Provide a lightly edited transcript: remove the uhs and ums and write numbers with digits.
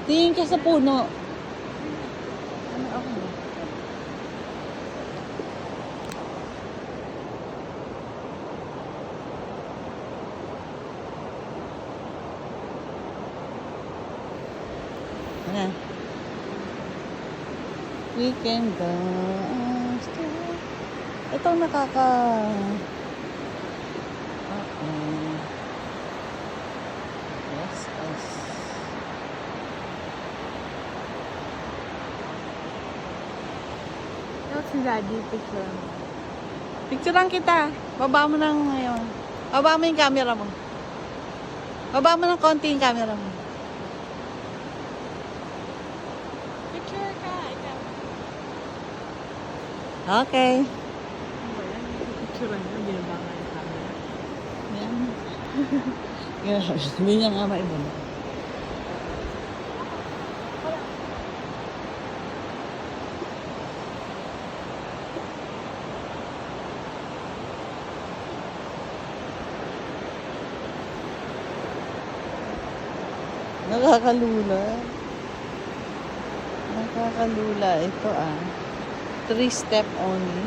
Tingin ka sa puno. Ano ako? Ano? We can dance. Ito nakaka... Yes, yes. Tapos si Daddy picture. Picturean kita. Baba mo ng ngayon. Baba mo yung camera mo. Baba mo ng konti yung camera mo. Picture ka. Ikaw. Okay. Ano ba yan? Picture niya. Binabanga yung camera. Yan. Yan. Hindi niya nga maibon. Nakakalula. Nakakalula. Ito 3 step only.